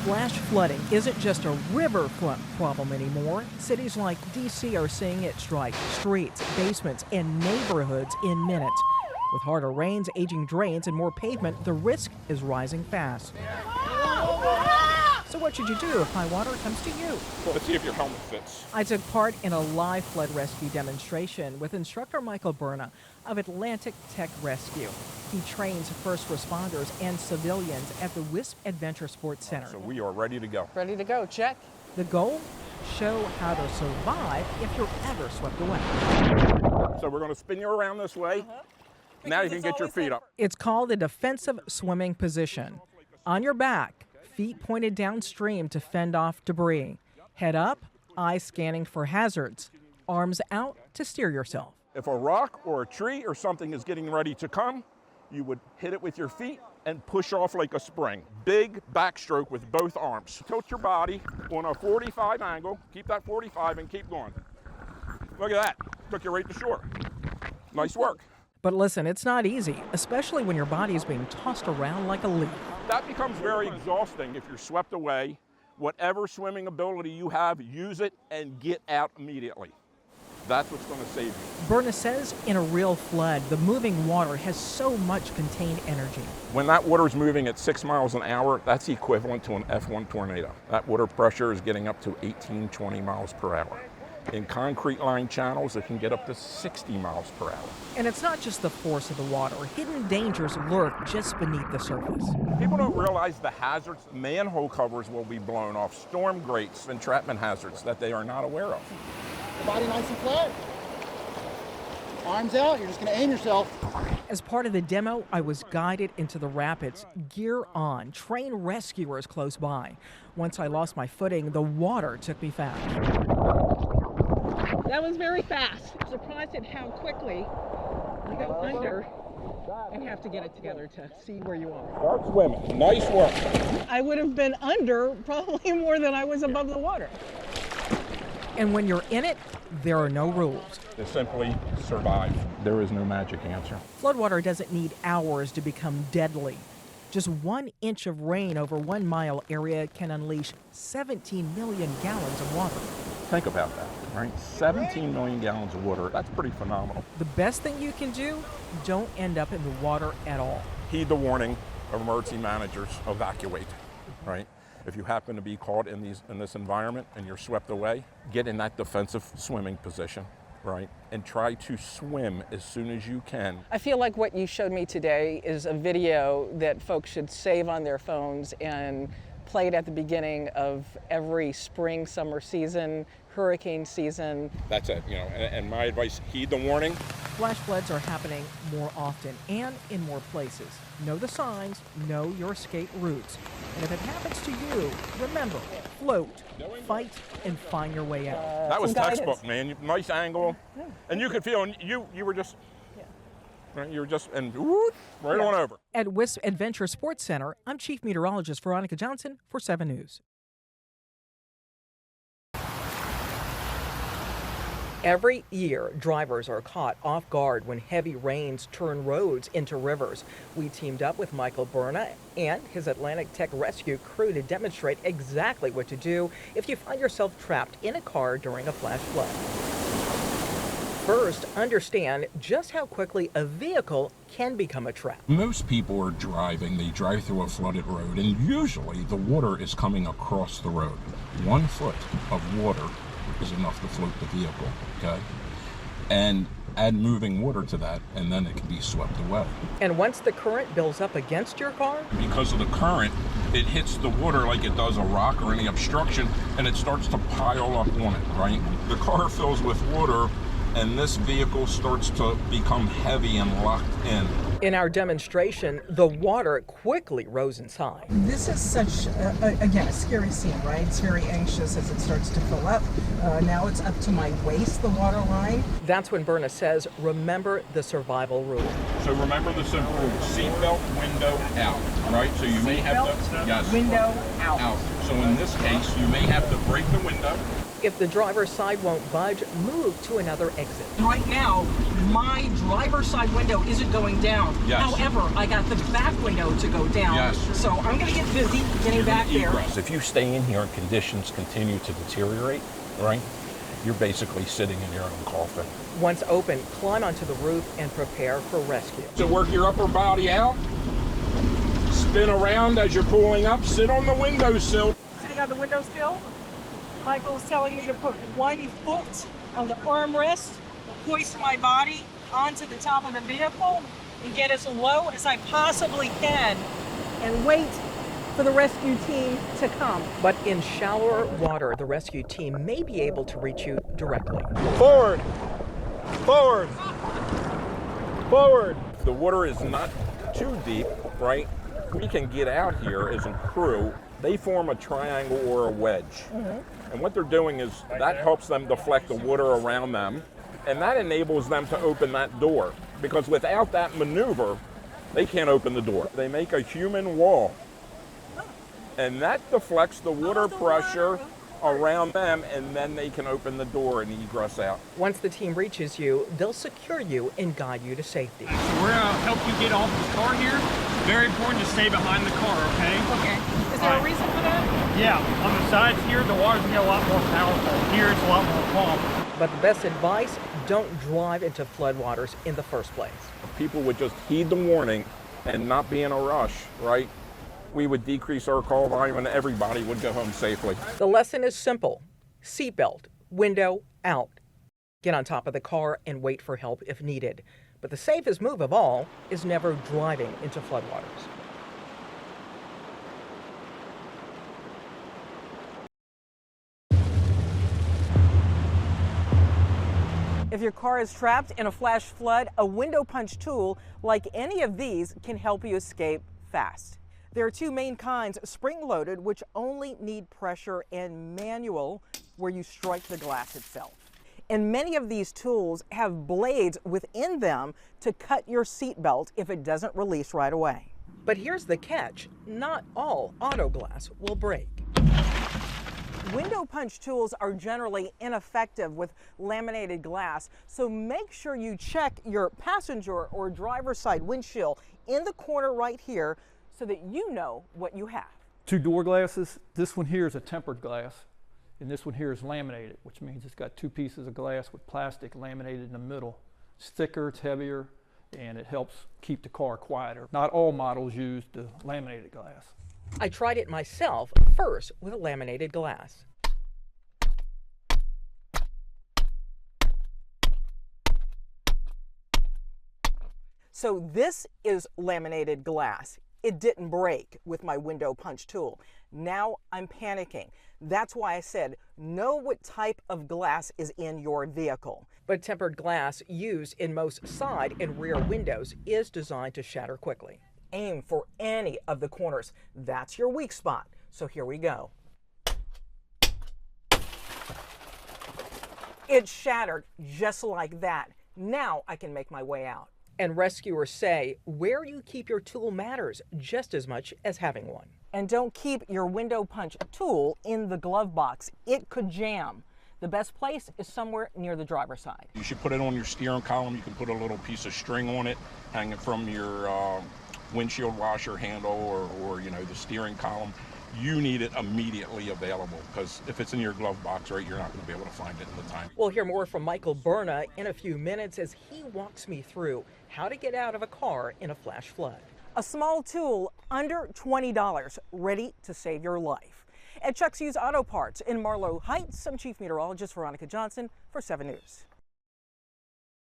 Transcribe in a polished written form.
Flash flooding isn't just a river flood problem anymore. Cities like D.C. are seeing it strike streets, basements, and neighborhoods in minutes. With harder rains, aging drains, and more pavement, the risk is rising fast. So what should you do if high water comes to you? Well, let's see if your helmet fits. I took part in a live flood rescue demonstration with instructor Michael Berna of Atlantic Tech Rescue. He trains first responders and civilians at the Wisp Adventure Sports Center. So we are ready to go. Ready to go, check. The goal? Show how to survive if you're ever swept away. So we're going to spin you around this way. Now you can get your feet up. It's called a defensive swimming position. On your back, feet pointed downstream to fend off debris. Head up, eyes scanning for hazards. Arms out to steer yourself. If a rock or a tree or something is getting ready to come, you would hit it with your feet and push off like a spring. Big backstroke with both arms. Tilt your body on a 45 angle. Keep that 45 and keep going. Look at that. Took you right to shore. Nice work. But listen, it's not easy, especially when your body is being tossed around like a leaf. That becomes very exhausting if you're swept away. Whatever swimming ability you have, use it and get out immediately. That's what's going to save you. Berna says in a real flood, the moving water has so much contained energy. When that water is moving at 6 miles an hour, that's equivalent to an F1 tornado. That water pressure is getting up to 18, 20 miles per hour. In concrete lined channels, it can get up to 60 miles per hour. And it's not just the force of the water. Hidden dangers lurk just beneath the surface. People don't realize the hazards. Manhole covers will be blown off, storm grates, entrapment hazards that they are not aware of. Body nice and flat. Arms out, you're just going to aim yourself. As part of the demo, I was guided into the rapids, gear on, trained rescuers close by. Once I lost my footing, the water took me fast. That was very fast. Surprised at how quickly you go under and have to get it together to see where you are. Start swimming. Nice work. I would have been under probably more than I was above the water. And when you're in it, there are no rules. To simply survive. There is no magic answer. Floodwater doesn't need hours to become deadly. Just 1 inch of rain over 1 mile area can unleash 17 million gallons of water. Think about that, right? 17 million gallons of water. That's pretty phenomenal. The best thing you can do, don't end up in the water at all. Heed the warning of emergency managers, evacuate, right? If you happen to be caught in this environment and you're swept away, get in that defensive swimming position, right? And try to swim as soon as you can. I feel like what you showed me today is a video that folks should save on their phones and play it at the beginning of every spring, summer season, hurricane season. That's it, you know, and my advice, heed the warning. Flash floods are happening more often and in more places. Know the signs, know your escape routes. And if it happens to you, remember, float, fight, and find your way out. That was some textbook, guidance. man. Nice angle. Yeah. And you could feel, and you were just, right, you were just, and whoop, right on over. At Wisp Adventure Sports Center, I'm Chief Meteorologist Veronica Johnson for 7 News. Every year, drivers are caught off guard when heavy rains turn roads into rivers. We teamed up with Michael Berna and his Atlantic Tech Rescue crew to demonstrate exactly what to do if you find yourself trapped in a car during a flash flood. First, understand just how quickly a vehicle can become a trap. Most people are driving, they drive through a flooded road, and usually the water is coming across the road. 1 foot of water is enough to float the vehicle, okay? And add moving water to that, and then it can be swept away. And once the current builds up against your car, Because of the current, it hits the water like it does a rock or any obstruction, and it starts to pile up on it, right? The car fills with water, and this vehicle starts to become heavy and locked in. in our demonstration, the water quickly rose inside. This is such, again, a scary scene, right? It's very anxious as it starts to fill up. Now it's up to my waist, the water line. That's when Berna says, remember the survival rule. So remember the simple rule, seatbelt, window, out, right? So you may have to, yes, Window out. So in this case, you may have to break the window. If the driver's side won't budge, move to another exit. Right now, my driver's side window isn't going down. down. Yes. However, I got the back window to go down. Yes. So I'm going to get busy getting back there. If you stay in here and conditions continue to deteriorate, right, you're basically sitting in your own coffin. Once open, climb onto the roof and prepare for rescue. So work your upper body out, spin around as you're pulling up, sit on the windowsill. Sitting on the windowsill, Michael's telling me to put one foot on the armrest, hoist my body onto the top of the vehicle, and get as low as I possibly can, and wait for the rescue team to come. But in shallower water, the rescue team may be able to reach you directly. Forward, forward, forward. The water is not too deep, right? We can get out here as a crew. They form a triangle or a wedge. And what they're doing is that helps them deflect the water around them, and that enables them to open that door. Because without that maneuver, they can't open the door. They make a human wall, and that deflects the water pressure around them, and then they can open the door and egress out. Once the team reaches you, they'll secure you and guide you to safety. So we're gonna help you get off the car here. Very important to stay behind the car, okay? Okay. Is there a reason for that? Yeah, on the sides here, the water's gonna get a lot more powerful. Here, it's a lot more calm. But the best advice, don't drive into floodwaters in the first place. If people would just heed the warning and not be in a rush, right? We would decrease our call volume and everybody would go home safely. The lesson is simple. Seatbelt, window out. Get on top of the car and wait for help if needed. But the safest move of all is never driving into floodwaters. If your car is trapped in a flash flood, a window punch tool like any of these can help you escape fast. There are two main kinds, spring-loaded, which only need pressure, and manual, where you strike the glass itself. And many of these tools have blades within them to cut your seatbelt if it doesn't release right away. But here's the catch. Not all auto glass will break. Window punch tools are generally ineffective with laminated glass, so make sure you check your passenger or driver's side windshield in the corner right here so that you know what you have. Two door glasses. This one here is a tempered glass, and this one here is laminated, which means it's got two pieces of glass with plastic laminated in the middle. It's thicker, it's heavier, and it helps keep the car quieter. Not all models use the laminated glass. I tried it myself, first with a laminated glass. So this is laminated glass. It didn't break with my window punch tool. Now I'm panicking. That's why I said, know what type of glass is in your vehicle. But tempered glass used in most side and rear windows is designed to shatter quickly. Aim for any of the corners. That's your weak spot. So here we go. It shattered just like that. Now I can make my way out. And rescuers say where you keep your tool matters just as much as having one. And don't keep your window punch tool in the glove box. It could jam. The best place is somewhere near the driver's side. You should put it on your steering column. You can put a little piece of string on it, hang it from your windshield washer handle or you know, the steering column. You need it immediately available, because if it's in your glove box, right, you're not going to be able to find it in the time. We'll hear more from Michael Berna in a few minutes as he walks me through how to get out of a car in a flash flood. A small tool under $20, ready to save your life. At Chuck's Used Auto Parts in Marlow Heights, I'm Chief Meteorologist Veronica Johnson for 7 News.